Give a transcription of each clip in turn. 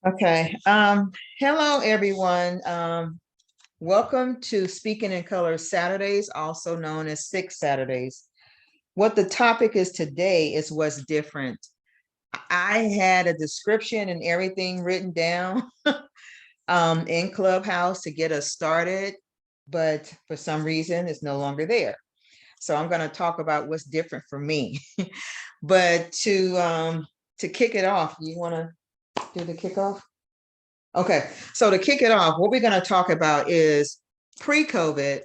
Okay. Hello, everyone. Welcome to Speaking in Color Saturdays, also known as Six Saturdays. What the topic is today is what's different. I had a description and everything written down in Clubhouse to get us started, but for some reason it's no longer there. So I'm going to talk about what's different for me. But to kick it off, you want to do the kickoff? Okay, so to kick it off, what we're going to talk about is pre-COVID,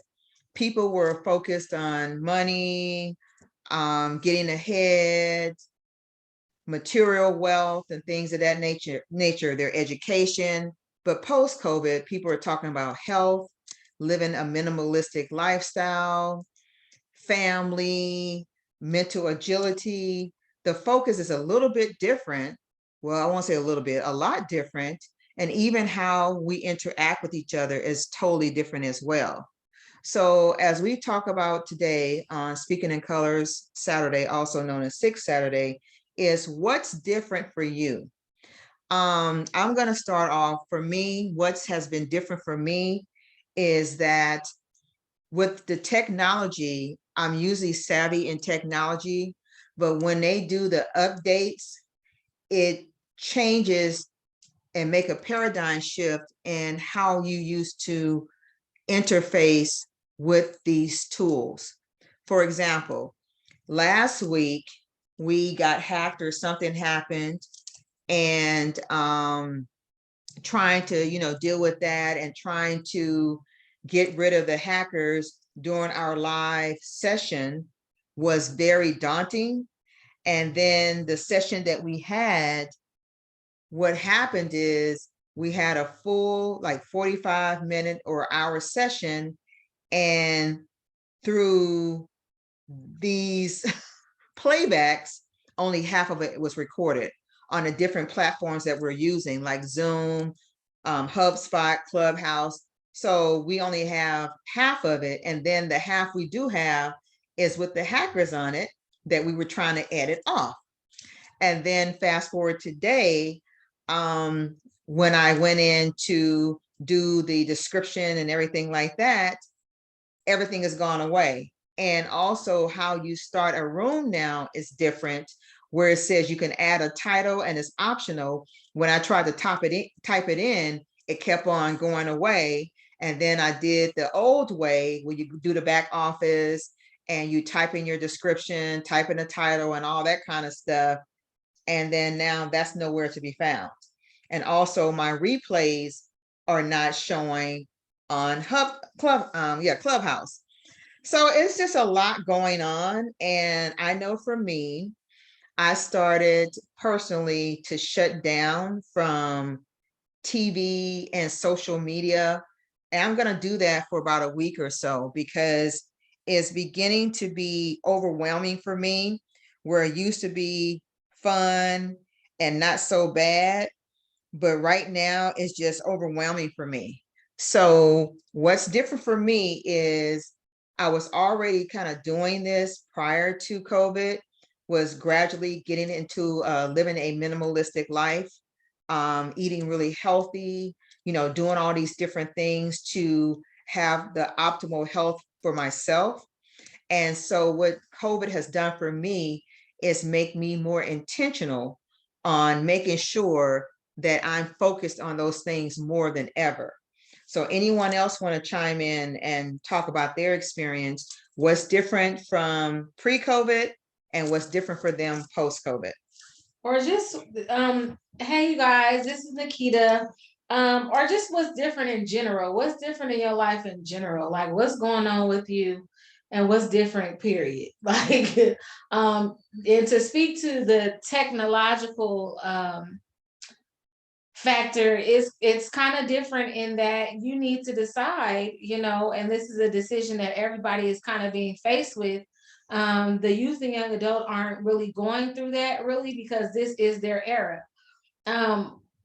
people were focused on money, getting ahead, material wealth, and things of that nature, their education. But post-COVID, people are talking about health, living a minimalistic lifestyle, family, mental agility. The focus is a little bit different. Well, I won't say a little bit, a lot different. And even how we interact with each other is totally different as well. So as we talk about today on Speaking in Colors Saturday, also known as Six Saturday, is what's different for you. I'm going to start off. For me, what has been different for me is that with the technology, I'm usually savvy in technology, but when they do the updates, it changes and make a paradigm shift in how you used to interface with these tools. For example, last week we got hacked or something happened, and trying to deal with that and trying to get rid of the hackers during our live session was very daunting. And then the session that we had, what happened is we had a full 45-minute or hour session, and through these playbacks, only half of it was recorded on the different platforms that we're using, like Zoom, HubSpot, Clubhouse. So we only have half of it. And then the half we do have is with the hackers on it that we were trying to edit off. And then fast forward today, when I went in to do the description and everything like that, everything has gone away. And also how you start a room now is different, where it says you can add a title and it's optional. When I tried to type it in, it kept on going away. And then I did the old way where you do the back office and you type in your description, type in the title and all that kind of stuff. And then now that's nowhere to be found. And also my replays are not showing on Clubhouse. So it's just a lot going on. And I know for me, I started personally to shut down from TV and social media. And I'm going to do that for about a week or so, because it's beginning to be overwhelming for me, where it used to be fun and not so bad. But right now it's just overwhelming for me. So what's different for me is I was already kind of doing this prior to COVID, was gradually getting into living a minimalistic life, eating really healthy, doing all these different things to have the optimal health for myself. And so what COVID has done for me is make me more intentional on making sure that I'm focused on those things more than ever. So anyone else want to chime in and talk about their experience? What's different from pre-COVID and what's different for them post-COVID? Or just, hey, you guys, this is Nikita. Or just what's different in general. What's different in your life in general? Like what's going on with you and what's different, period. Like, and to speak to the technological factor, it's kind of different in that you need to decide, and this is a decision that everybody is kind of being faced with. The youth and young adult aren't really going through that really, because this is their era.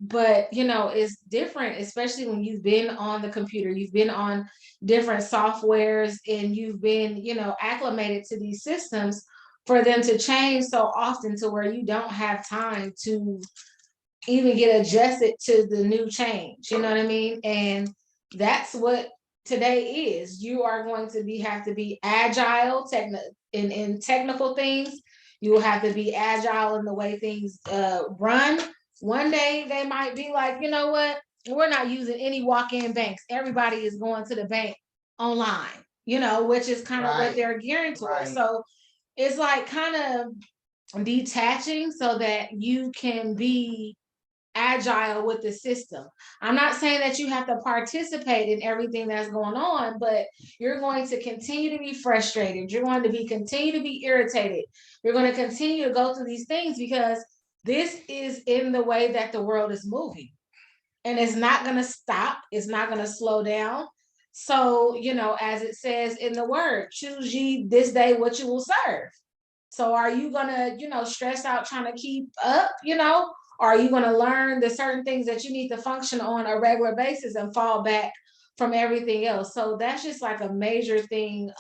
But it's different, especially when you've been on the computer, you've been on different softwares, and you've been acclimated to these systems, for them to change so often to where you don't have time to even get adjusted to the new change. You know what I mean? And that's what today is. You are going to have to be agile in technical things. You will have to be agile in the way things run. One day they might be like, you know what? We're not using any walk-in banks. Everybody is going to the bank online, you know, which is kind of what they're gearing towards. So it's like kind of detaching so that you can be agile with the system. I'm not saying that you have to participate in everything that's going on, but you're going to continue to be frustrated. You're going to continue to be irritated. You're going to continue to go through these things because this is in the way that the world is moving. And it's not going to stop. It's not going to slow down. So, you know, as it says in the word, choose ye this day what you will serve. So are you going to, you know, stress out trying to keep up, you know, or are you going to learn the certain things that you need to function on a regular basis and fall back from everything else? So that's just like a major thing.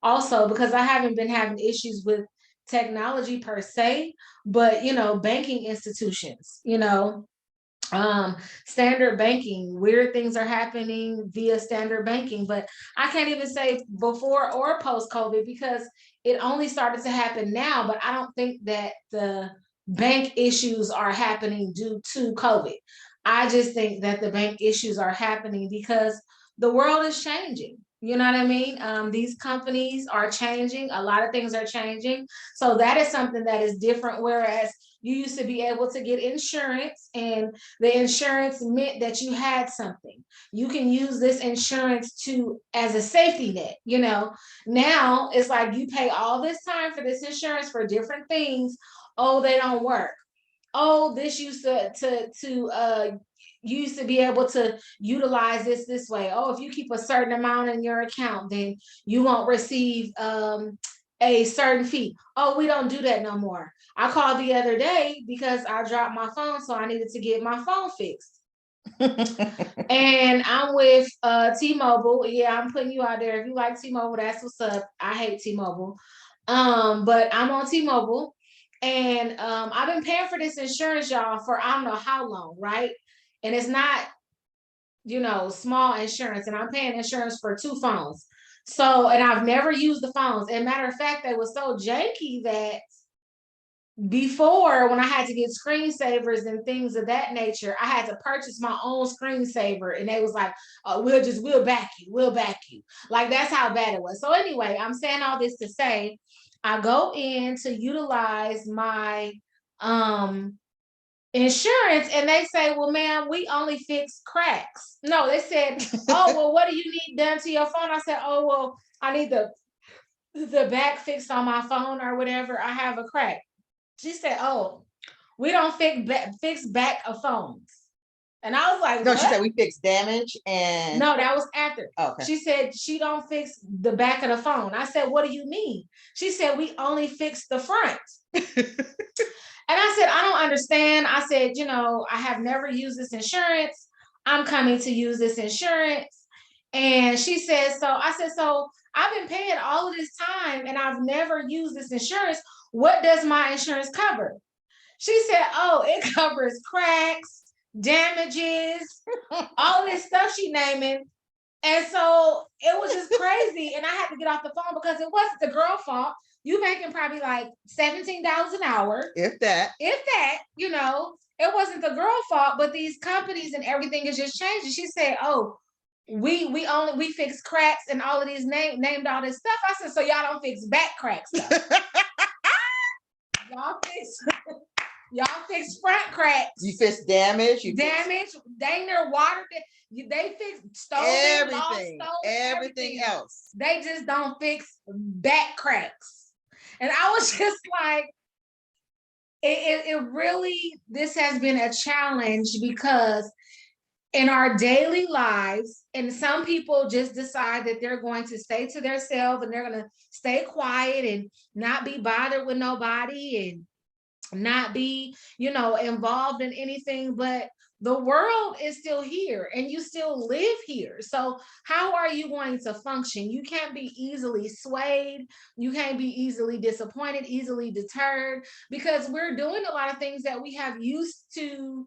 Also, because I haven't been having issues with technology per se, but, you know, banking institutions, you know, standard banking, weird things are happening via standard banking, but I can't even say before or post COVID because it only started to happen now. But I don't think that the bank issues are happening due to COVID. I just think that the bank issues are happening because the world is changing. You know what I mean? These companies are changing. A lot of things are changing. So that is something that is different. Whereas you used to be able to get insurance, and the insurance meant that you had something. You can use this insurance as a safety net, you know. Now it's like you pay all this time for this insurance for different things. Oh, they don't work. Oh, this used you used to be able to utilize this way. Oh, if you keep a certain amount in your account, then you won't receive a certain fee. Oh, we don't do that no more. I called the other day because I dropped my phone, so I needed to get my phone fixed. And I'm with T-Mobile. Yeah, I'm putting you out there. If you like T-Mobile, that's what's up. I hate T-Mobile. But I'm on T-Mobile, and I've been paying for this insurance, y'all, for I don't know how long, right? And it's not, you know, small insurance, and I'm paying insurance for 2 phones. So, and I've never used the phones. And matter of fact, they were so janky that before, when I had to get screensavers and things of that nature, I had to purchase my own screensaver, and they was like, oh, we'll back you. Like, that's how bad it was. So anyway, I'm saying all this to say, I go in to utilize my insurance, and they say, well, ma'am, we only fix cracks. No, they said, oh, well, what do you need done to your phone? I said, oh, well, I need the back fixed on my phone or whatever. I have a crack. She said, oh, we don't fix back of phones. And I was like, no, what? She said we fix damage. And no, that was after. Okay. She said she don't fix the back of the phone. I said, what do you mean? She said, we only fix the front. And I said, I don't understand. I said, you know, I have never used this insurance. I'm coming to use this insurance. And she said, so I said, so I've been paying all of this time and I've never used this insurance. What does my insurance cover? She said, oh, it covers cracks, damages, all this stuff she naming. And so it was just crazy. And I had to get off the phone because it wasn't the girl fault. You making probably like $17 an hour. If that, you know, it wasn't the girl fault, but these companies and everything is just changing. She said, oh, we fix cracks and all of these named all this stuff. I said, so y'all don't fix back crack stuff. y'all fix front cracks. You fix damage. Dang near water. They fix stolen, everything else. They just don't fix back cracks. And I was just like, it really, this has been a challenge because in our daily lives, and some people just decide that they're going to stay to themselves and they're going to stay quiet and not be bothered with nobody. And not be, involved in anything, but the world is still here and you still live here. So how are you going to function? You can't be easily swayed. You can't be easily disappointed, easily deterred, because we're doing a lot of things that we have used to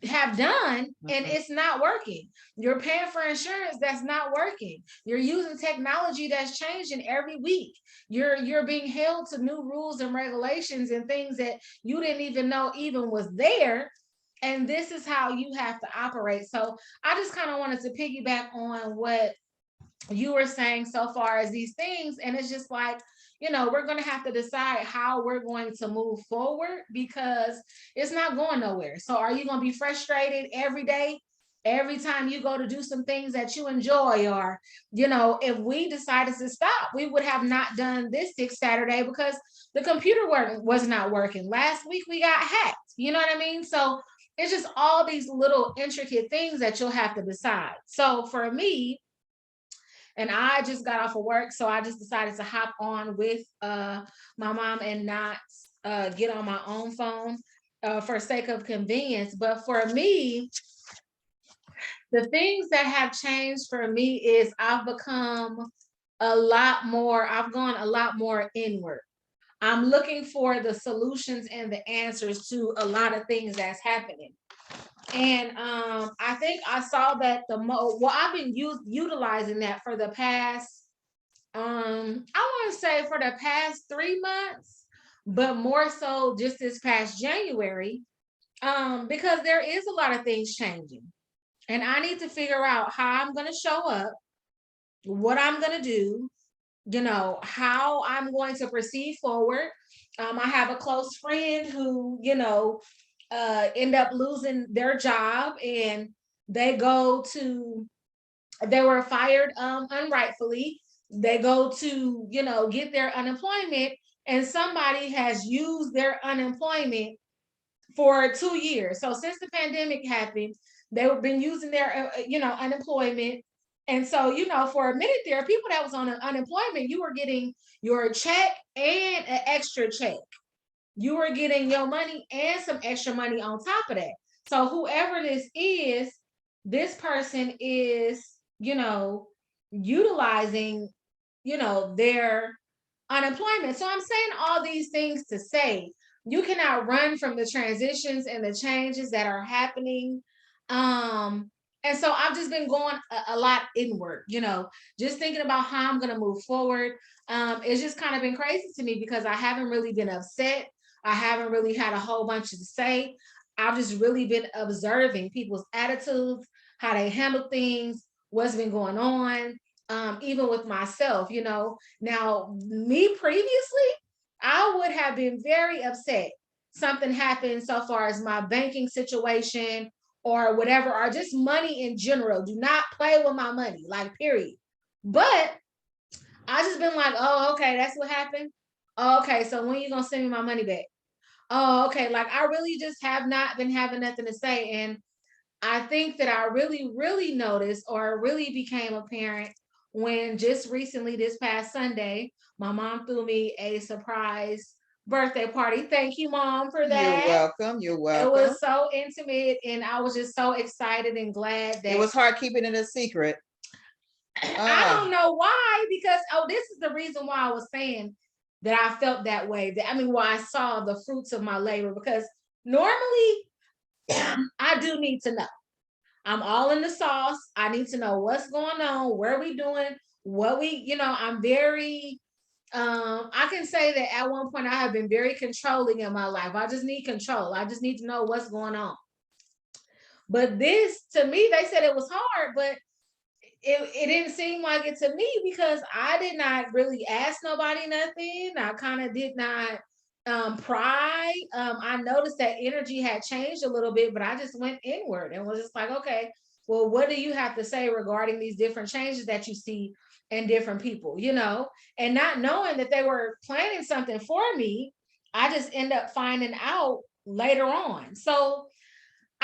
have done and it's not working. You're paying for insurance that's not working. You're using technology that's changing every week. You're being held to new rules and regulations and things that you didn't even know even was there. And this is how you have to operate. So I just kind of wanted to piggyback on what you were saying so far as these things. And it's just like, we're going to have to decide how we're going to move forward, because it's not going nowhere. So are you going to be frustrated every day, every time you go to do some things that you enjoy? Or, if we decided to stop, we would have not done this 6th Saturday because the computer was not working. Last week we got hacked. You know what I mean? So it's just all these little intricate things that you'll have to decide. So for me, and I just got off of work, so I just decided to hop on with my mom and not get on my own phone for sake of convenience. But for me, the things that have changed for me is I've gone a lot more inward. I'm looking for the solutions and the answers to a lot of things that's happening. And I think I saw that I've been utilizing that for the past, I want to say for the past 3 months, but more so just this past January, because there is a lot of things changing. And I need to figure out how I'm going to show up, what I'm going to do, how I'm going to proceed forward. I have a close friend who, end up losing their job, and they were fired unrightfully. They go to, get their unemployment, and somebody has used their unemployment for 2 years. So since the pandemic happened, they've been using their, unemployment. And so, for a minute there, people that was on unemployment, you were getting your check and an extra check. You were getting your money and some extra money on top of that. So whoever this person is, utilizing, their unemployment. So I'm saying all these things to say you cannot run from the transitions and the changes that are happening. And so I've just been going a lot inward, just thinking about how I'm going to move forward. It's just kind of been crazy to me because I haven't really been upset. I haven't really had a whole bunch to say. I've just really been observing people's attitudes, how they handle things, what's been going on, even with myself, Now, me previously, I would have been very upset. Something happened so far as my banking situation or whatever, or just money in general. Do not play with my money, like, period. But I just been like, oh, okay, that's what happened. Oh, okay, so when you gonna send me my money back? Oh, okay. Like, I really just have not been having nothing to say. And I think that I really, really noticed or really became apparent when just recently, this past Sunday, my mom threw me a surprise birthday party. Thank you, Mom, for that. You're welcome. You're welcome. It was so intimate, and I was just so excited and glad that it was hard keeping it a secret. I don't know why, because this is the reason why I was saying that I felt that way. Why I saw the fruits of my labor, because normally I do need to know. I'm all in the sauce. I need to know what's going on, where we doing, what we, I'm very, I can say that at one point I have been very controlling in my life. I just need control. I just need to know what's going on. But this, to me, they said it was hard, but it didn't seem like it to me, because I did not really ask nobody nothing. I kind of did not pry. I noticed that energy had changed a little bit, but I just went inward and was just like, okay, well, what do you have to say regarding these different changes that you see in different people, and not knowing that they were planning something for me. I just end up finding out later on. So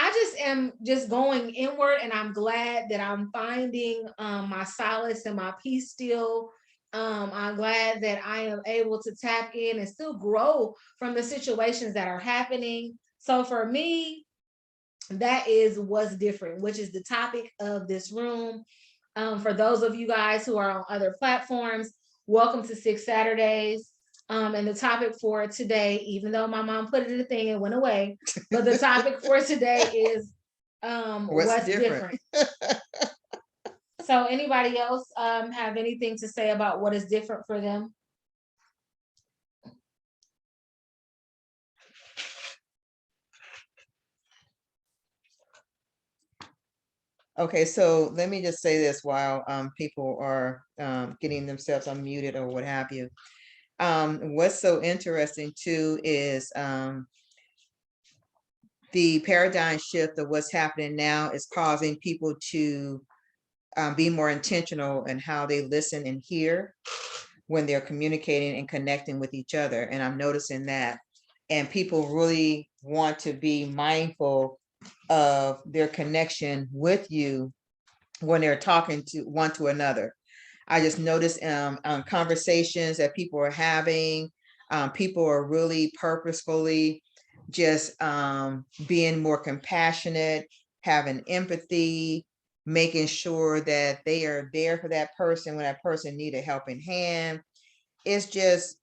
I just am just going inward, and I'm glad that I'm finding my solace and my peace still I'm glad that I am able to tap in and still grow from the situations that are happening. So for me, that is what's different, which is the topic of this room. For those of you guys who are on other platforms, welcome to Six Saturdays. And the topic for today, even though my mom put it in a thing and went away, but the topic for today is what's different. So anybody else have anything to say about what is different for them? Okay, so let me just say this while people are getting themselves unmuted or what have you. What's so interesting too is the paradigm shift of what's happening now is causing people to be more intentional in how they listen and hear when they're communicating and connecting with each other. And I'm noticing that. And people really want to be mindful of their connection with you when they're talking to one to another. I just noticed conversations that people are having, people are really purposefully just being more compassionate, having empathy, making sure that they are there for that person when that person need a helping hand. It's just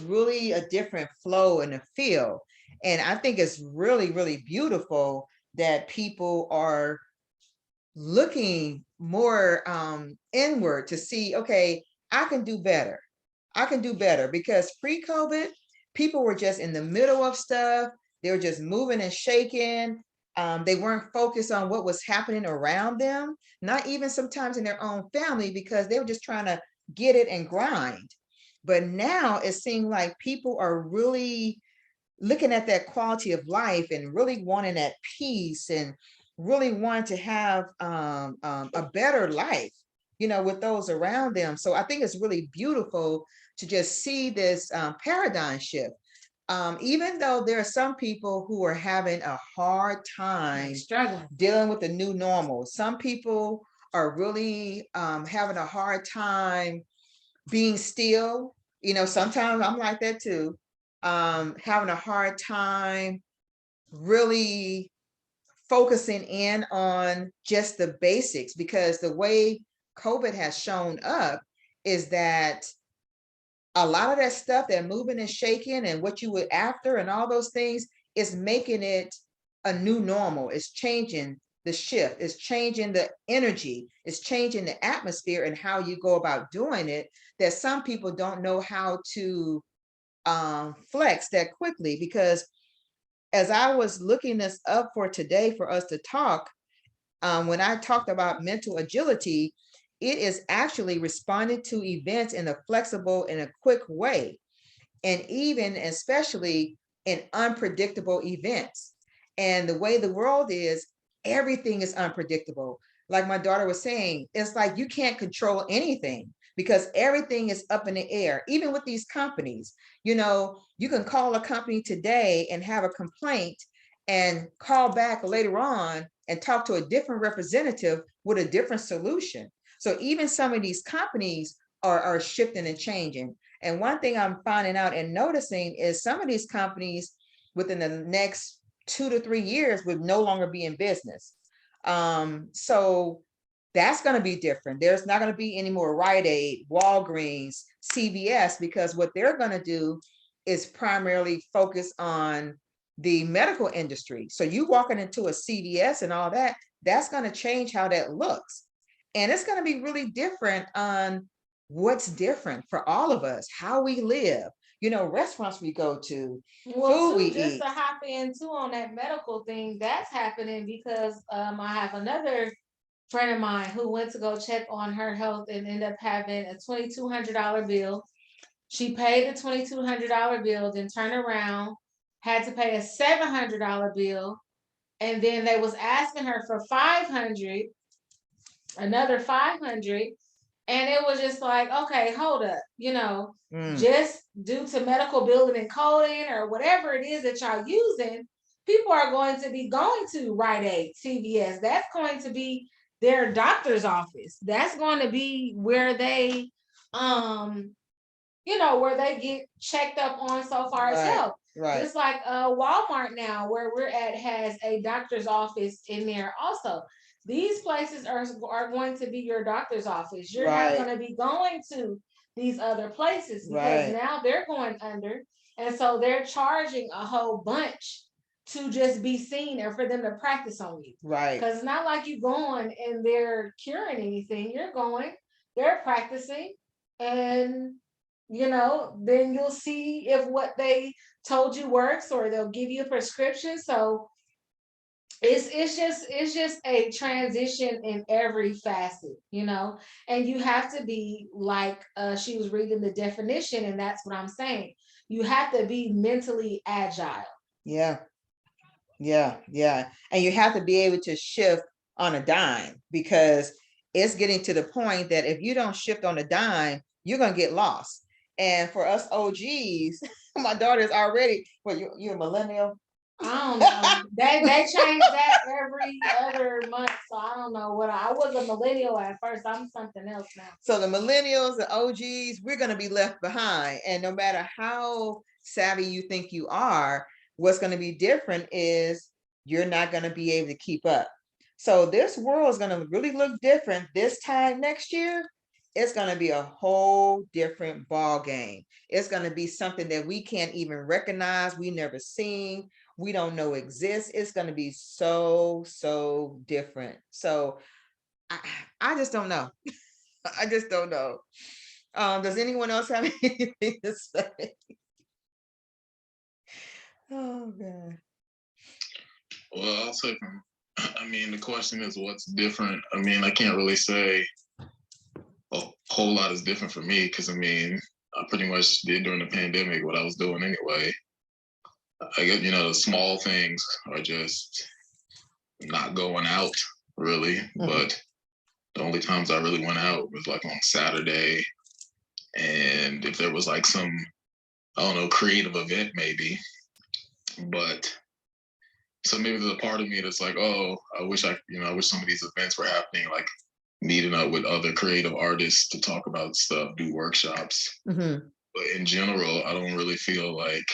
really a different flow and a feel. And I think it's really, really beautiful that people are looking more inward to see, okay, I can do better. I can do better, because pre-COVID, people were just in the middle of stuff. They were just moving and shaking. They weren't focused on what was happening around them, not even sometimes in their own family, because they were just trying to get it and grind. But now it seems like people are really looking at that quality of life and really wanting that peace and really wanting to have a better life, with those around them. So I think it's really beautiful to just see this paradigm shift. Even though there are some people who are having a hard time Struggling. dealing with the new normal, some people are really having a hard time being still. Sometimes I'm like that too. Having a hard time really focusing in on just the basics, because the way COVID has shown up is that a lot of that stuff, that moving and shaking and what you would after and all those things, is making it a new normal. It's changing the shift, it's changing the energy, it's changing the atmosphere and how you go about doing it, that some people don't know how to flex that quickly. Because as I was looking this up for today for us to talk, when I talked about mental agility, it is actually responding to events in a flexible and a quick way, and even especially in unpredictable events. And the way the world is, everything is unpredictable. Like my daughter was saying, it's like you can't control anything because everything is up in the air. Even with these companies, you can call a company today and have a complaint and call back later on and talk to a different representative with a different solution. So even some of these companies are shifting and changing. And one thing I'm finding out and noticing is some of these companies within the next 2 to 3 years would no longer be in business. So that's going to be different. There's not going to be any more Rite Aid, Walgreens, CVS, because what they're going to do is primarily focus on the medical industry. So you walking into a CVS and all that, that's going to change how that looks. And it's going to be really different on what's different for all of us, how we live, restaurants we go to, Well, food we just eat. to hop in too on that medical thing, that's happening because I have another friend of mine who went to go check on her health and ended up having a $2,200 bill. She paid the $2,200 bill, then turned around, had to pay a $700 bill, and then they was asking her for 500, another 500, and it was just like, okay, hold up, just due to medical billing and coding or whatever it is that y'all using, people are going to be going to Rite Aid, CVS. That's going to be their doctor's office. That's going to be where they where they get checked up on so far as health. Right. Just like Walmart now, where we're at, has a doctor's office in there also. These places are going to be your doctor's office. You're not going to be going to these other places because now they're going under. And so they're charging a whole bunch to just be seen and for them to practice on you. Right. Because it's not like you going and they're curing anything. You're going, they're practicing, and then you'll see if what they told you works, or they'll give you a prescription. So it's just a transition in every facet, and you have to be like, she was reading the definition, and that's what I'm saying. You have to be mentally agile. Yeah. And you have to be able to shift on a dime, because it's getting to the point that if you don't shift on a dime, you're going to get lost. And for us OGs, my daughter's already, well, you're a millennial. I don't know. They change that every other month. So I don't know what I was a millennial at first. I'm something else now. So the millennials, the OGs, we're going to be left behind. And no matter how savvy you think you are, what's going to be different is you're not going to be able to keep up. So this world is going to really look different this time next year. It's going to be a whole different ball game. It's going to be something that we can't even recognize. We never seen. We don't know exists. It's going to be so different. So I just don't know. I just don't know. Does anyone else have anything to say? Oh God. Well, I'll say the question is what's different. I can't really say a whole lot is different for me, because I pretty much did during the pandemic what I was doing anyway. I guess, the small things are just not going out really, but the only times I really went out was like on Saturday, and if there was like some, I don't know, creative event maybe. But so maybe there's a part of me that's like, oh, I wish some of these events were happening, like meeting up with other creative artists to talk about stuff, do workshops. But in general, I don't really feel like,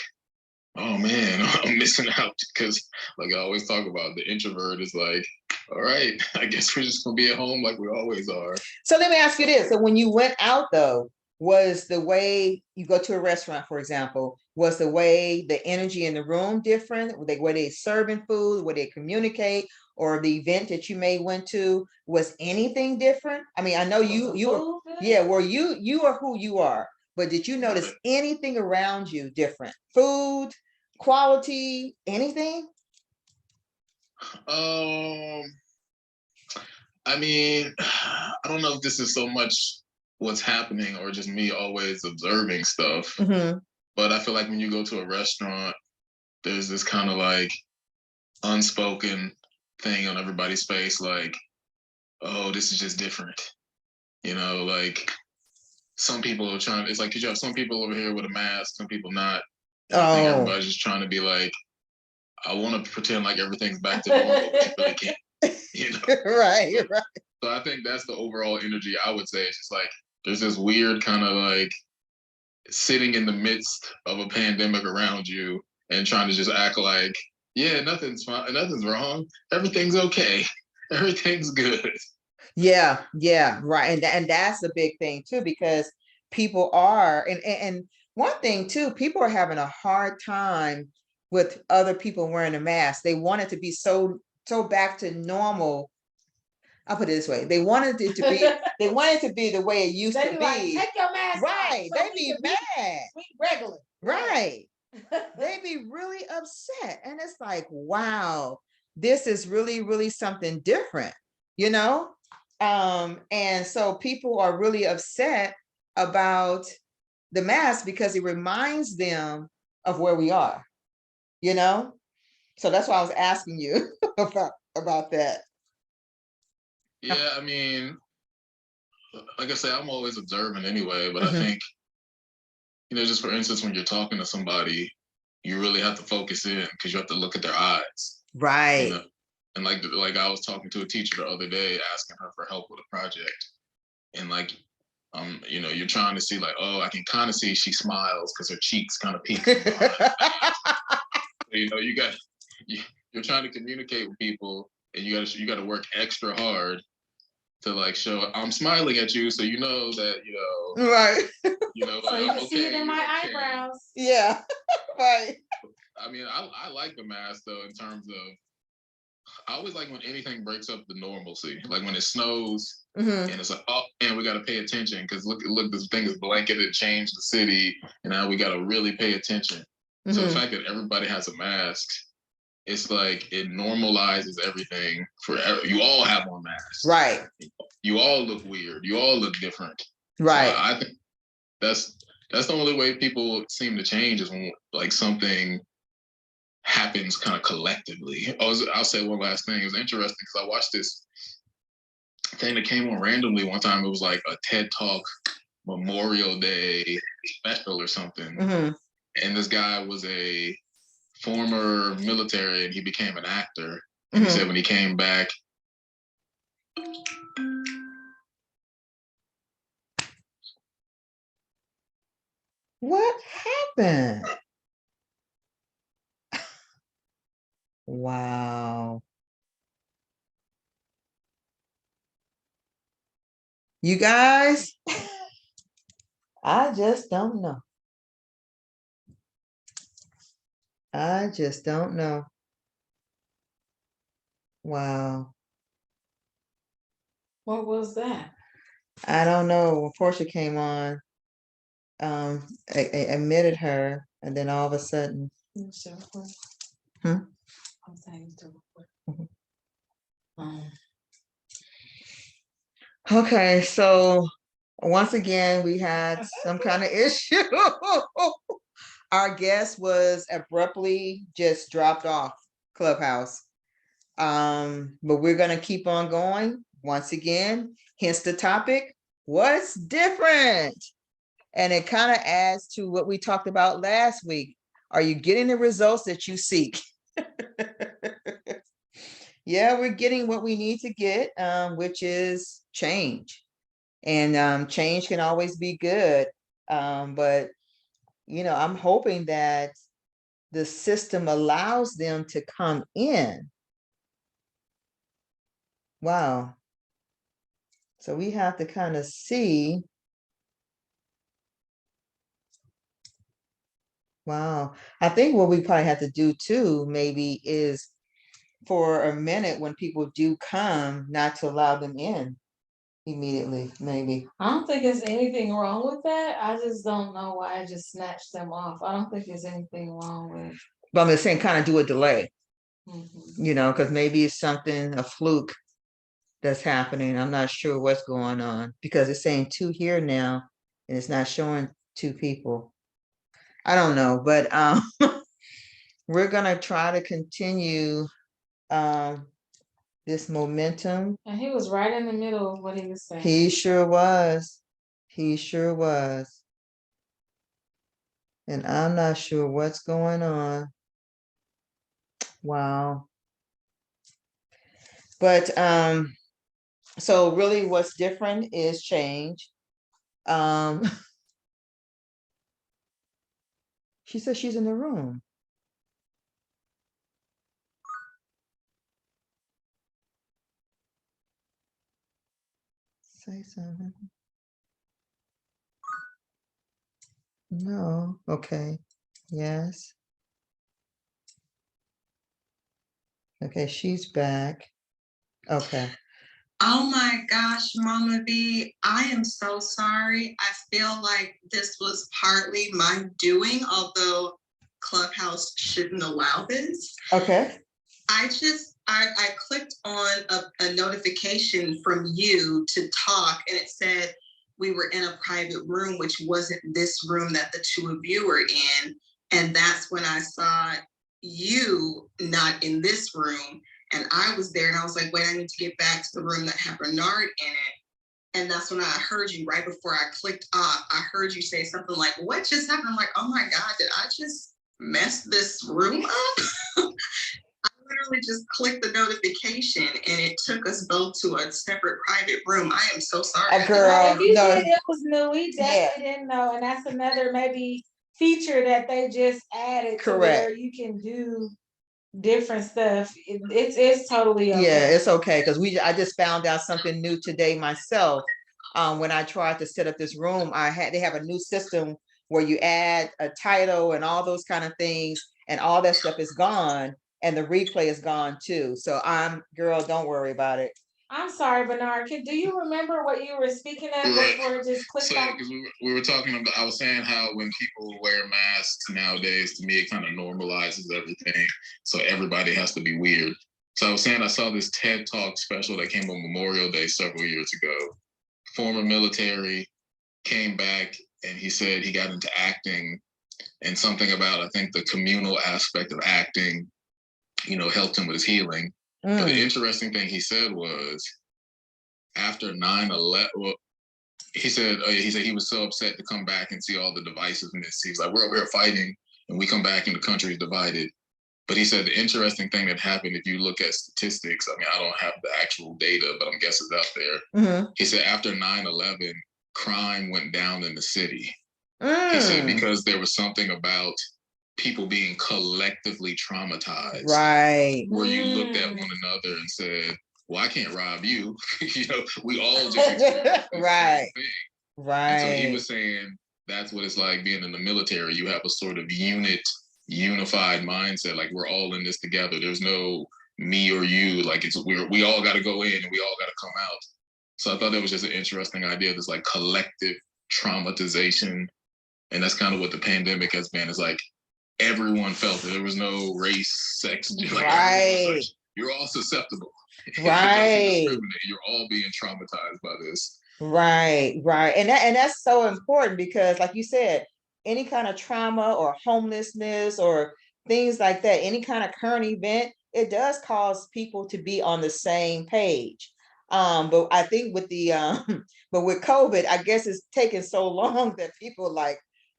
oh man, I'm missing out, because like I always talk about, the introvert is like, all right, I guess we're just gonna be at home like we always are. So let me ask you this. So when you went out though, was the way you go to a restaurant, for example, was the way the energy in the room different? Were they serving food? Were they communicate? Or the event that you may went to, was anything different? I know you were you are who you are, but did you notice anything around you different? Food, quality, anything? I don't know if this is so much what's happening or just me always observing stuff. But I feel like when you go to a restaurant, there's this kind of like unspoken thing on everybody's face, like, oh, this is just different. Like some people are trying, it's like, you have some people over here with a mask, some people not. I think everybody's just trying to be like, I want to pretend like everything's back to normal, but you really can't. Right. So I think that's the overall energy. I would say it's just like, there's this weird kind of like sitting in the midst of a pandemic around you and trying to just act like, yeah, nothing's fine, nothing's wrong, everything's okay, everything's good. Yeah, right. And that's a big thing too, because people are, and one thing too, people are having a hard time with other people wearing a mask. They want it to be so back to normal. I'll put it this way. They wanted it to be, they want it to be the way it used to be. Like, take your mask right. off, They be mad. Be regular. Right. They be really upset. And it's like, wow, this is really something different, And so people are really upset about the mask because it reminds them of where we are, So that's why I was asking you about that. Yeah, like I say, I'm always observant anyway, but I think, just for instance, when you're talking to somebody, you really have to focus in because you have to look at their eyes. Right. And like I was talking to a teacher the other day, asking her for help with a project. And like, You know, you're trying to see like, oh, I can kind of see she smiles because her cheeks kind of peek. You know, you're trying to communicate with people, and you got to work extra hard to like show I'm smiling at you, so you know that right. You know, So like, you I'm can see it okay, in my you're okay. eyebrows. Yeah, right. I mean, I like the mask though, in terms of I always like when anything breaks up the normalcy, like when it snows. Mm-hmm. And it's like, oh, and we got to pay attention because look, this thing is blanketed, changed the city, and now we got to really pay attention. Mm-hmm. So the fact that everybody has a mask, it's like it normalizes everything for you. All have on masks, right? You all look weird. You all look different, right? So I think that's the only way people seem to change is when like something happens kind of collectively. I'll say one last thing. It was interesting because I watched this thing that came on randomly one time. It was like a TED Talk Memorial Day special or something. Mm-hmm. And this guy was a former military and he became an actor. And he said when he came back, what happened? Wow. You guys, I just don't know. I just don't know. Wow. What was that? I don't know. When Portia came on, I admitted her, and then all of a sudden. Okay, so once again, we had some kind of issue. Our guest was abruptly just dropped off Clubhouse. But we're going to keep on going. Once again, hence the topic, what's different? And it kind of adds to what we talked about last week. Are you getting the results that you seek? Yeah, we're getting what we need to get, which is change. And change can always be good. But, I'm hoping that the system allows them to come in. Wow. So we have to kind of see. Wow. I think what we probably have to do too, maybe, is for a minute when people do come, not to allow them in immediately, maybe. I don't think there's anything wrong with that. I just don't know why I just snatched them off. I don't think there's anything wrong with. But I'm just saying, kind of do a delay, because maybe it's something, a fluke that's happening. I'm not sure what's going on because it's saying 2 here now and it's not showing 2 people. I don't know, but we're gonna try to continue this momentum. And he was right in the middle of what he was saying. He sure was. He sure was. And I'm not sure what's going on. Wow. But so really what's different is change. She says she's in the room. Say something. No. Okay. Yes. Okay, she's back. Okay. Oh my gosh, Mama B, I am so sorry. I feel like this was partly my doing, although Clubhouse shouldn't allow this. Okay. I clicked on a notification from you to talk, and it said we were in a private room, which wasn't this room that the two of you were in. And that's when I saw you not in this room. And I was there and I was like, wait, I need to get back to the room that had Bernard in it. And that's when I heard you right before I clicked off. I heard you say something like, what just happened? I'm like, oh my God, did I just mess this room up? I literally just clicked the notification and it took us both to a separate private room. I am so sorry. Girl, if you no. did, it was new. We definitely didn't know, and that's another maybe feature that they just added to where you can do different stuff. It's totally okay. Yeah, it's okay, because I just found out something new today myself. When I tried to set up this room, they have a new system where you add a title and all those kind of things, and all that stuff is gone, and the replay is gone too. So girl, don't worry about it. I'm sorry, Bernard. Do you remember what you were speaking of before it just clicked on? Because we were talking about, I was saying how when people wear masks nowadays, to me, it kind of normalizes everything. So everybody has to be weird. So I was saying I saw this TED Talk special that came on Memorial Day several years ago. Former military, came back, and he said he got into acting, and something about, I think, the communal aspect of acting, helped him with his healing. But the interesting thing he said was, after 9/11, well, he said he was so upset to come back and see all the divisiveness. He's like, we're over here fighting, and we come back and the country is divided. But he said the interesting thing that happened, if you look at statistics, I mean, I don't have the actual data, but I'm guessing it's out there. He said after 9/11, crime went down in the city. He said because there was something about people being collectively traumatized. Right. Where you looked at one another and said, well, I can't rob you. We all just experienced the right. same thing. Right. And so he was saying that's what it's like being in the military. You have a sort of unified mindset. Like, we're all in this together. There's no me or you. Like, we all got to go in and we all got to come out. So I thought that was just an interesting idea. This like collective traumatization. And that's kind of what the pandemic has been. It's like everyone felt it. There was no race, sex. Like, right. You're all susceptible. Right. You're all being traumatized by this. Right. And that's so important, because like you said, any kind of trauma or homelessness or things like that, any kind of current event, it does cause people to be on the same page. But I think with but with COVID, I guess it's taken so long that people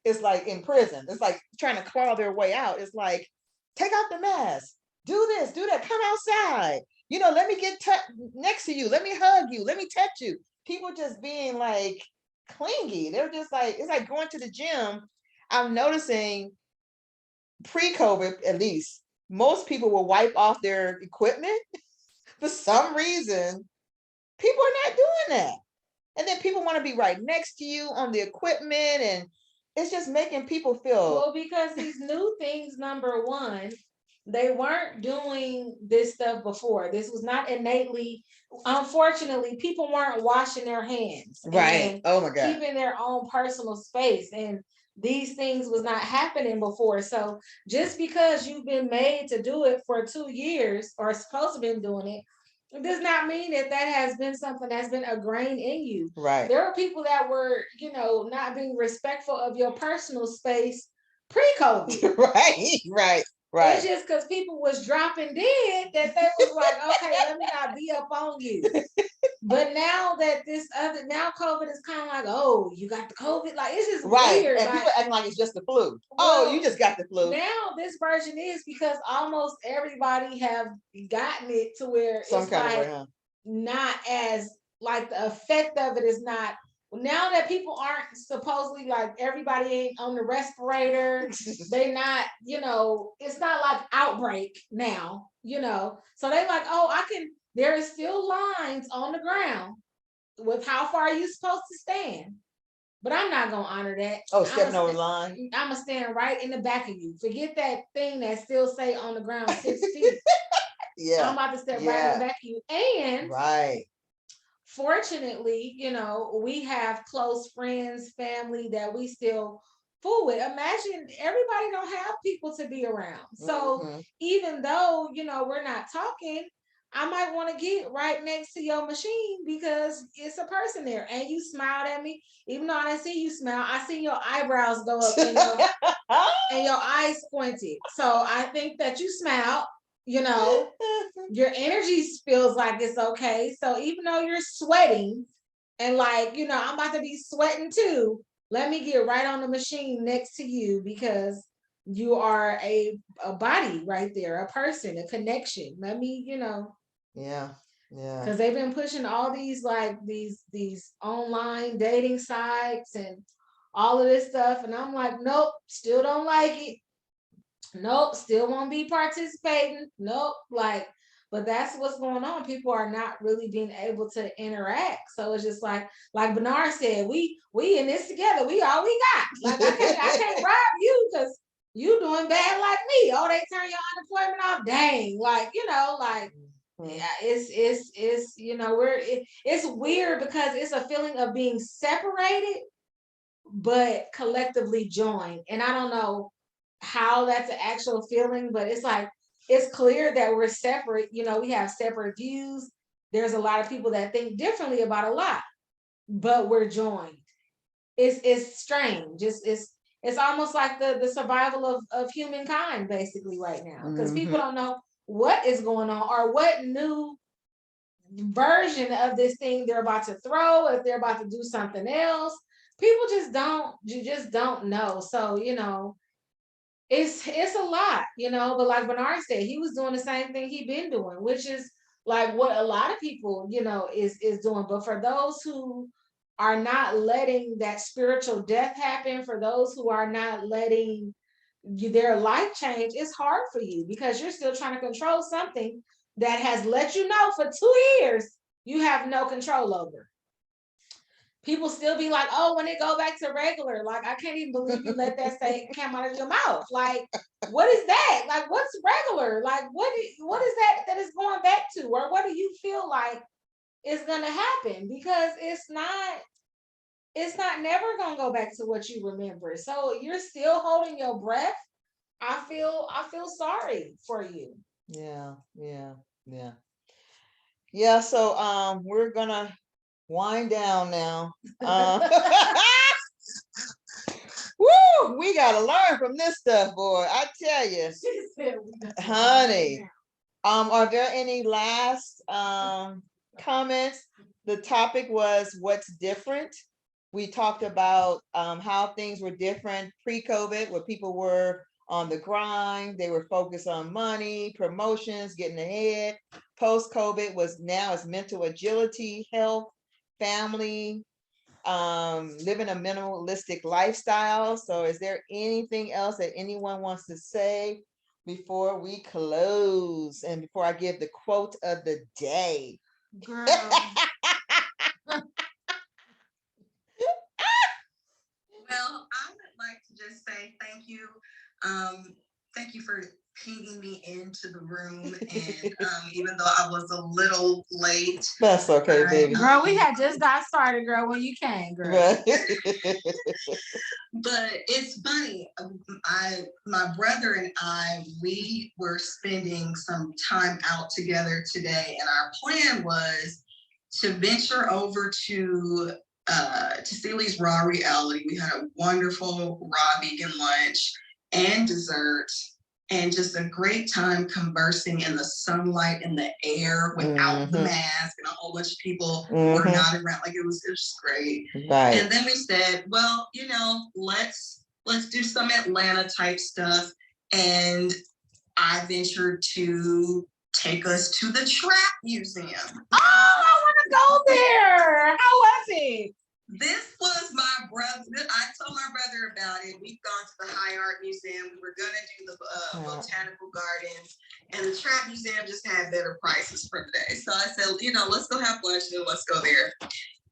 it's like in prison. It's like trying to claw their way out. It's like, take out the mask, do this, do that, come outside. Let me get next to you. Let me hug you. Let me touch you. People just being like clingy. They're just like, it's like going to the gym. I'm noticing pre-COVID, at least, most people will wipe off their equipment. For some reason, people are not doing that. And then people want to be right next to you on the equipment, and it's just making people feel. Well, because these new things, number one, they weren't doing this stuff before. This was not innately, unfortunately, people weren't washing their hands. Right. Oh my God. Keeping their own personal space. And these things was not happening before. So just because you've been made to do it for 2 years or supposed to been doing it, it does not mean that has been something that's been ingrained in you. Right. There are people that were, not being respectful of your personal space pre-COVID. Right. It's just because people was dropping dead that they was like, okay, let me not be up on you. But now that now COVID is kind of like, oh, you got the COVID. Like, it's just weird. And people acting like it's just the flu. Oh, you just got the flu. Now this version is because almost everybody have gotten it to where some it's kind like of way, huh? Not as like the effect of it is not. Now that people aren't supposedly like everybody ain't on the respirator, they not, it's not like outbreak now, So they like, oh, there is still lines on the ground with how far you supposed to stand. But I'm not gonna honor that. Oh, stepping over the line. I'm gonna stand right in the back of you. Forget that thing that still say on the ground 6 feet. Yeah. I'm about to step right in the back of you. And right. Fortunately, we have close friends, family that we still fool with. Imagine everybody don't have people to be around. So even though, we're not talking, I might want to get right next to your machine because it's a person there. And you smiled at me. Even though I didn't see you smile, I seen your eyebrows go up and your eyes squinted. So I think that you smiled. Your energy feels like it's okay. So even though you're sweating and I'm about to be sweating too, let me get right on the machine next to you because you are a body right there, a person, a connection. Let me, Yeah. Yeah. because they've been pushing all these like these online dating sites and all of this stuff, and I'm like, nope, still don't like it. Nope, still won't be participating. Nope, like, but that's what's going on. People are not really being able to interact. So it's just like Bernard said, we in this together. We all we got. Like I can't rob you because you doing bad like me. Oh, they turn your unemployment off. Dang, like like yeah, it's it's weird because it's a feeling of being separated but collectively joined. And I don't know how that's an actual feeling, but it's like it's clear that we're separate. We have separate views. There's a lot of people that think differently about a lot, but we're joined. It's strange. It's almost like the survival of humankind basically right now, because people don't know what is going on or what new version of this thing they're about to throw, if they're about to do something else. People just don't know. So it's a lot, but like Bernard said, he was doing the same thing he'd been doing, which is like what a lot of people is doing. But for those who are not letting that spiritual death happen, for those who are not letting their life change, it's hard for you because you're still trying to control something that has let you know for 2 years you have no control over. People still be like, oh, when it go back to regular, like, I can't even believe you let that say come out of your mouth. Like, what is that? Like, what's regular? Like, what is that is going back to? Or what do you feel like is going to happen? Because it's not never going to go back to what you remember. So you're still holding your breath. I feel sorry for you. Yeah. So we're gonna wind down now. Woo, we gotta learn from this stuff, boy. I tell you, honey. Are there any last comments? The topic was what's different. We talked about how things were different pre-COVID, where people were on the grind, they were focused on money, promotions, getting ahead. Post-COVID was now is mental agility, health, family, living a minimalistic lifestyle. So is there anything else that anyone wants to say before we close and before I give the quote of the day? Girl. Well, I would like to just say thank you. Thank you for pinging me into the room. And even though I was a little late. That's okay, baby. Girl, we had just got started, girl, when you came, girl. Right. But it's funny. My brother and I, we were spending some time out together today, and our plan was to venture over to Celi's Raw Reality. We had a wonderful raw vegan lunch and dessert, and just a great time conversing in the sunlight and the air without the mask, and a whole bunch of people were not around. Like it was just great. Right. And then we said, well, let's do some Atlanta type stuff. And I ventured to take us to the Trap Museum. Oh, I want to go there. How was it? This was my brother. I told my brother about it. We've gone to the High Art Museum. We were going to do the Botanical Gardens. And the Trap Museum just had better prices for the day. So I said, let's go have lunch and let's go there.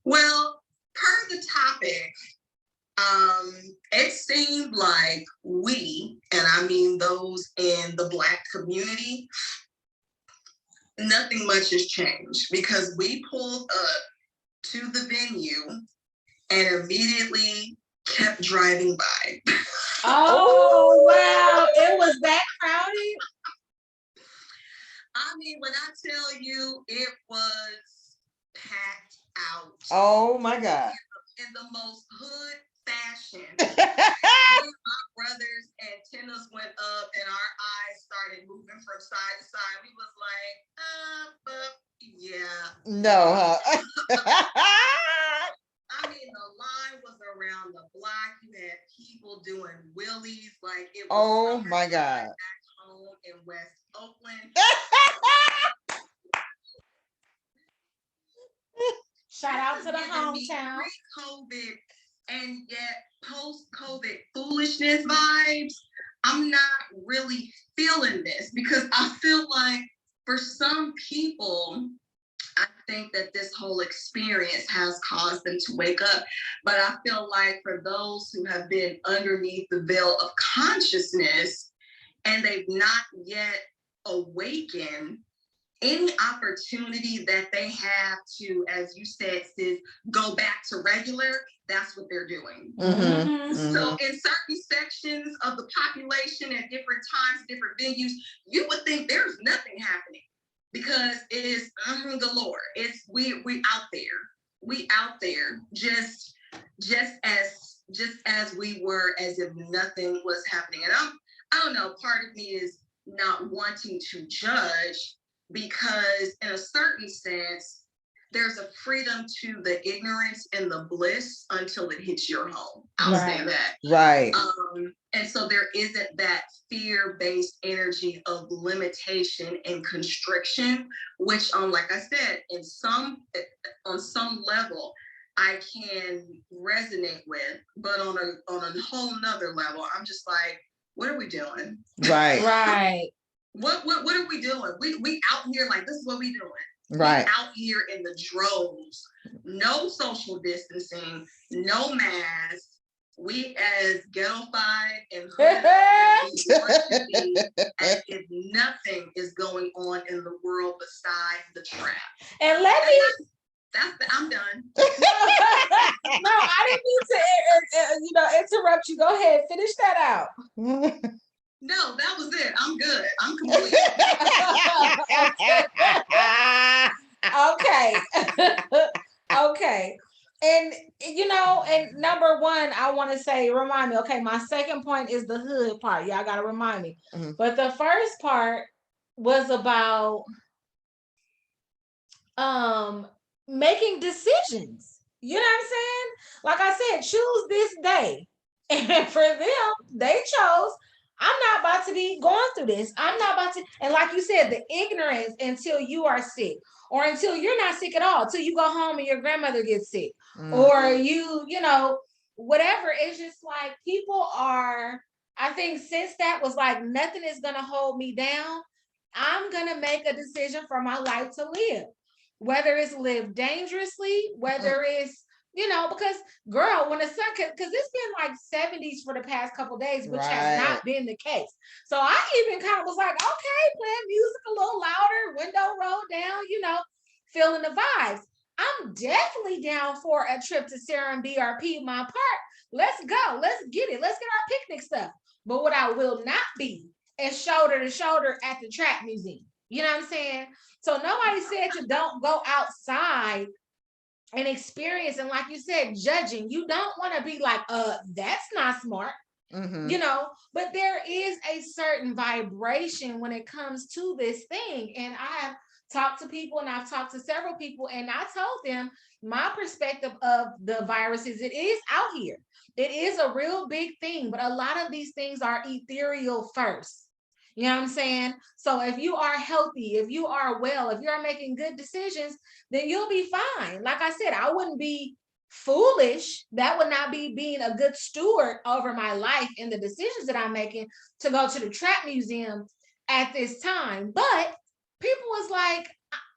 Well, per the topic, it seemed like we, and I mean those in the Black community, nothing much has changed, because we pulled up to the venue and immediately kept driving by. Oh, wow. It was that crowded? I mean, when I tell you, it was packed out. Oh my God. In the most hood fashion. My brother's antennas went up and our eyes started moving from side to side. We was like, yeah. No, huh? I mean, the line was around the block. You had people doing wheelies like it was Oh my summertime God. back home in West Oakland. Shout out to the Giving me hometown. Pre-COVID and yet post-COVID foolishness vibes. I'm not really feeling this because I feel like for some people, I think that this whole experience has caused them to wake up. But I feel like for those who have been underneath the veil of consciousness and they've not yet awakened, any opportunity that they have to, as you said, sis, go back to regular, that's what they're doing. So in certain sections of the population at different times, different venues, you would think there's nothing happening because it is galore. It's we out there. We out there just as we were, as if nothing was happening. And I don't know, part of me is not wanting to judge, because in a certain sense, there's a freedom to the ignorance and the bliss until it hits your home. I'll say that. Right. And so there isn't that fear-based energy of limitation and constriction, which like I said, on some level, I can resonate with, but on a whole nother level, I'm just like, what are we doing? Right. Right. What are we doing? We out here like this is what we doing. Right. We out here in the droves. No social distancing, no mask. We as ghettofied and hood be, as if nothing is going on in the world besides the trap. And let me. I'm done. No, I didn't mean to, interrupt you. Go ahead, finish that out. No, that was it. I'm good. I'm complete. Okay. Okay. And and number one, I want to say, remind me. Okay, my second point is the hood part. Y'all gotta remind me. But the first part was about making decisions. You know what I'm saying? Like I said, choose this day. And for them, they chose, I'm not about to be going through this. I'm not about to, and like you said, the ignorance until you are sick, or until you're not sick at all, till you go home and your grandmother gets sick, or whatever. It's just like people are, I think since that was like, nothing is going to hold me down, I'm going to make a decision for my life to live. Whether it's live dangerously, whether it's, because girl, when the sun, because it's been like 70s for the past couple days, which has not been the case. So I even kind of was like, okay, playing music a little louder, window rolled down, feeling the vibes. I'm definitely down for a trip to Sarah and BRP, my part. Let's go. Let's get it. Let's get our picnic stuff. But what I will not be is shoulder to shoulder at the trap museum. You know what I'm saying? So nobody said to don't go outside and experience. And like you said, judging. You don't want to be like, that's not smart. But there is a certain vibration when it comes to this thing. And I have talked to people, and I've talked to several people, and I told them my perspective of the virus is, it is out here. It is a real big thing, but a lot of these things are ethereal first. You know what I'm saying? So if you are healthy, if you are well, if you're making good decisions, then you'll be fine. Like I said, I wouldn't be foolish. That would not be being a good steward over my life and the decisions that I'm making to go to the trap museum at this time. But people was like,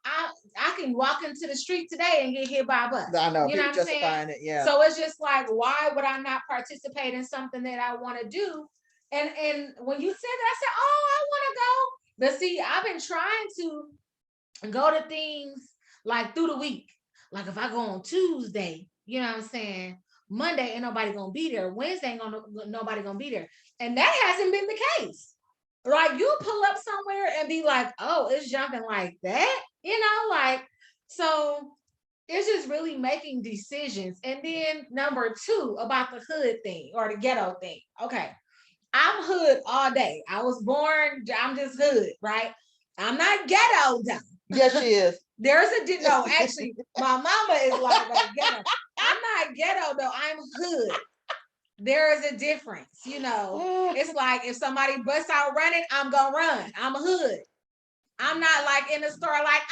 I can walk into the street today and get hit by a bus. I know, you know what I'm saying? it, yeah. So it's just like, why would I not participate in something that I want to do? And when you said that, I said, oh, I want to go. But see, I've been trying to go to things like through the week. Like if I go on Tuesday, you know what I'm saying? Monday ain't nobody gonna be there. Wednesday ain't nobody gonna be there. And that hasn't been the case. Like you pull up somewhere and be like, oh, it's jumping like that, so it's just really making decisions. And then number two, about the hood thing or the ghetto thing. Okay. I'm hood all day. I was born, I'm just hood, right? I'm not ghetto though. Yes, she is. Actually, my mama is like a ghetto. I'm not ghetto though, I'm hood. there is a difference, you know. It's like if somebody busts out running, I'm gonna run. I'm a hood. I'm not like in the store like,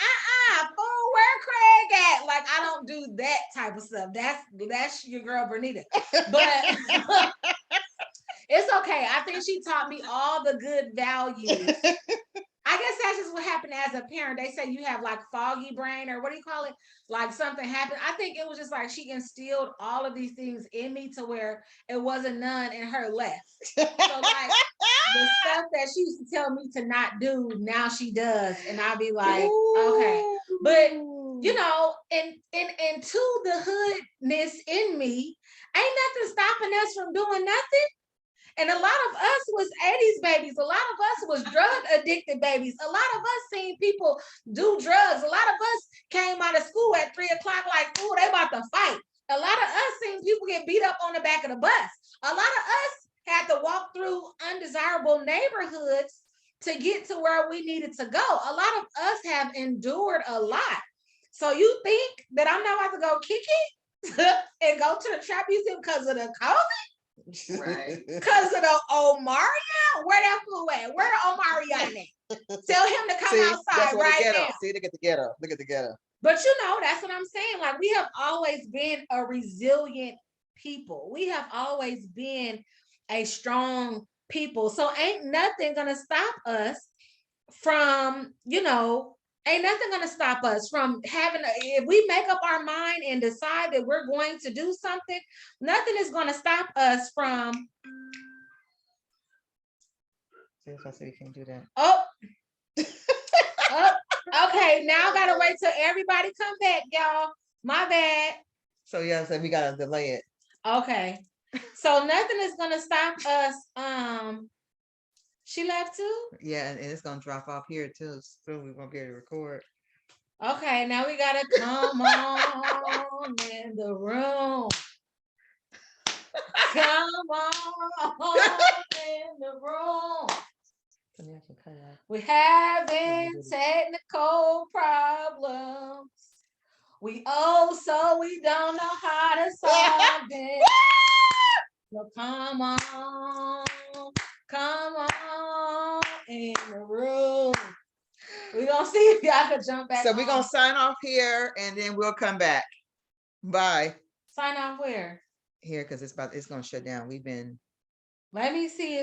fool, where Craig at? Like, I don't do that type of stuff. That's your girl Vernita. But it's okay. I think she taught me all the good values. I guess that's just what happened as a parent. They say you have like foggy brain, or what do you call it? Like something happened. I think it was just like she instilled all of these things in me to where it wasn't none in her left. So like the stuff that she used to tell me to not do, now she does. And I'll be like, okay. But you know, and to the hoodness in me, ain't nothing stopping us from doing nothing. And a lot of us was 80s babies. A lot of us was drug addicted babies. A lot of us seen people do drugs. A lot of us came out of school at 3 o'clock like, oh, they about to fight. A lot of us seen people get beat up on the back of the bus. A lot of us had to walk through undesirable neighborhoods to get to where we needed to go. A lot of us have endured a lot. So you think that I'm not about to go Kiki and go to the trap museum because of the COVID? Right. Because of the Omarion? Where that fool at? Where the Omarion at? Tell him to come outside right now. See, look at the ghetto. Look at the ghetto. But you know, that's what I'm saying. Like, we have always been a resilient people. We have always been a strong people. So ain't nothing gonna stop us from, you know, ain't nothing gonna stop us from having if we make up our mind and decide that we're going to do something, nothing is gonna stop us from. I said you can't do that. Oh, okay. Now I gotta wait till everybody come back, y'all. My bad. So yeah, so we gotta delay it. Okay. So nothing is gonna stop us. She left too? Yeah, and it's gonna drop off here too. So we won't be able to record. Okay, now we gotta come on in the room. Come on in the room. We're having technical problems. We so we don't know how to solve it. So come on in the room. We're gonna see if y'all can jump back. So we're gonna sign off here and then we'll come back. Bye. Sign off where? Here, because it's gonna shut down. We've been. Let me see.